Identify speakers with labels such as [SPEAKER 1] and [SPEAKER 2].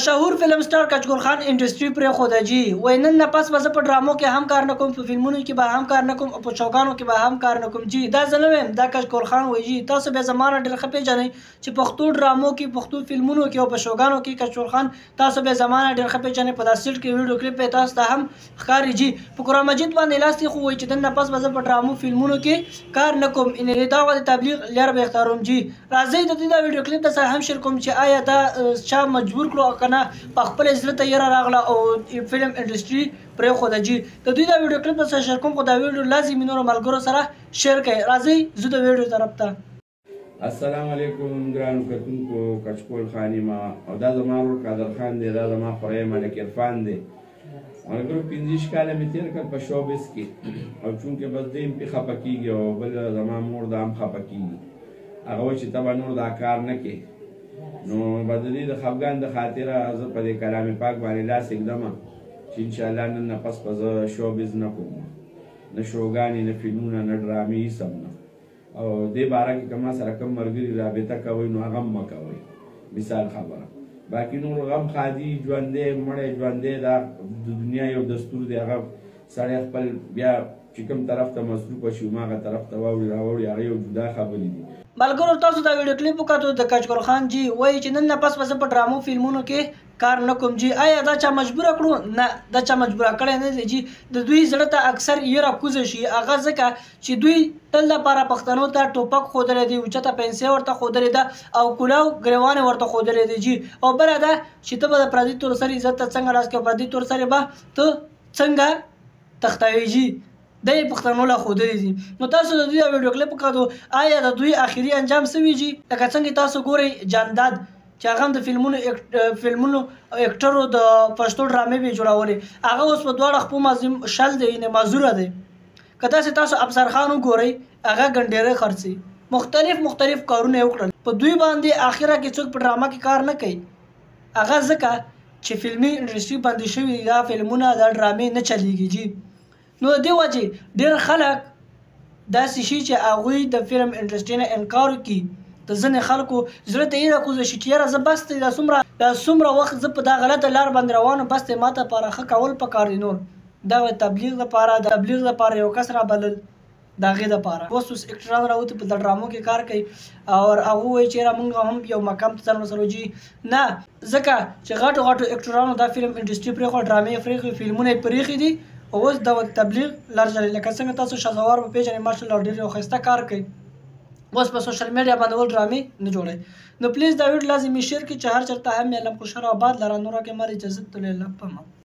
[SPEAKER 1] مشهور فلم سٹار کچکول خان انډستری پرېښوده جي وایي نن نه پس به زه په ډرامو کې هم کار نه کوم، په فلمونو کې به هم کار نه کوم او په چوکانو کې به هم کار نه کوم جي. دا زه نه وایم، دا کچکول خان وایي جي. تاسو بیا زما نه ډېر ښه پېژنئ چې پښتو ډرامو کې، پښتو فلمونو کې او په شوګانو کې کچکول خان تاسو بیا زما نه ډېر ښه پېژنئ. په دا سیټ کې ویډیو کلیپ یې تاسو ته هم ښکاري جي. په قرآن مجید باندې لاس ایښی وایي چې نن نه پس به زه په ډرامو فلمونو کې کار نه کوم، یعنې دا د تبلیغ لاره به اختاروم جي. راځئ د دې دا ویډیو کلیپ درسره هم شیر کوم چې آیا دا چا مجبور کړو او که نه په خپل زړه ته یره راغله او فلم انډسټري پرېښوده جي. د دوی دا ویډیو کلیپ درسره شیر کوم، خو دا ویډیو لازمي نورو ملګرو سره شیر کړئ. راځئ زه د ویډیو طرف ته.
[SPEAKER 2] السلام علیکم ګرانو کتونکو، کچکول خان یم او دا زما ورور قادر خان دی، دا زما خوری ملک عرفان دی. ملګرو 15 کاله مې تېر کړل په شوبز کې او چونکې بس دی هم پې خفه کېږي او بل زما مور دا هم خفه کېږي. هغه وایي چې ته به نور دا کار نه کې، نو به د دې د خفګان د خاطره زه په دې کلام پاک باندې لاس ایږدمه چې انشاءالله نن نه پس به زه شوبز نه کوم، نه شوګانې، نه فلمونه، نه ډرامې، هېڅ هم نه. او دې باره کې که ما سره کوم ملګري رابطه کوئ نو هغه هم مه کوئ، مثال خبره. باقي نور غم ښادي ژوندی مړی ژوندی دا د دنیا یو دستور دی، هغه سړی خپل بیا چې کوم طرف ته مصروفه شي هماغه طرف ته واوړي راوړي، هغه یو جدا خبرې دي.
[SPEAKER 1] ملګرو تاسو دا ویډیو کلیپ وکتو د کچکول خان جي وایي چې نن نه پس به زه په ډرامو فلمونو کې کار نه کوم جي. آیا دا چا مجبوره کړو؟ نه، دا چا مجبوره کړی نه دی جي. د دوی زړه ته اکثر یره کوزه شي، هغه ځکه چې دوی تل لپاره پښتنو ته ټوپک ښودلی دی، اوچته پنسۍ ورته ښودلې ده او کلاو ګریوان یې ورته ښودلی دی جي. او بله ده چې ته به د پردي تور سر عزت ته څنګه لاس کوې، پردي تور سر به ته څنګه تختوي جي. دا یې پښتنو له ښودلي دي. نو تاسو د دوی دا ویډیو کلیپ وکتو، آیا د دوی آخري انجام څه وي جي؟ لکه څنګه تاسو ګورئ جانداد چې هغه هم د فلمونو اکټرو د پښتو ډرامې به یې جوړولې، هغه اوس په دواړه خپو شل دی، یعنې معذوره دی. که داسې تاسو افسر خان وګورئ، هغه ګنډېرۍ خرڅي مختلف کارونه یې وکړل. په دوی باندې آخره کې څوک په ډرامه کې کار نه کوي، هغه ځکه چې فلمي انډسټري بندې شوي دي، دا فلمونه دا ډرامې نه چلیږي جي. نو د دې وجې ډېر خلک داسې شي چې هغوی د فلم انډسټري نه انکار وکړي. د ځینې خلکو زړه ته یره کوزه شي چې یاره زه بس دی، دا څومره وخت زه په دا غلطه لار باندې روان یم، بس دی ما ته پاره ښه کول پکار دي. نور دغه تبلیغ دپاره یو کس رابلل، د هغې دپاره اوس اکټران راوتي په ډرامو کې کار کوي او هغه وایي چې یاره موږ هم یو مقام ته ځان رسولو جي. نه، ځکه چې غټو اکټرانو دا فلم انډسټري پرېښوه، ډرامې یې پرېښوي، فلمونه یې پرېښي دي او اوس د تبلیغ لار جاري. لکه څنګه تاسو شهسوار په پېژنئ، ماشاءالله ډېر یو ښایسته کار کوي، اوس په سوشل میډیا باندې ول ډرامې نه جوړوي. نو پلیز دا ویډیو لازمي شیر کړئ چې هر چېرته هم یې علم خوشحاله آباد لره. نوره کې مال اجازت تو له الله په امان.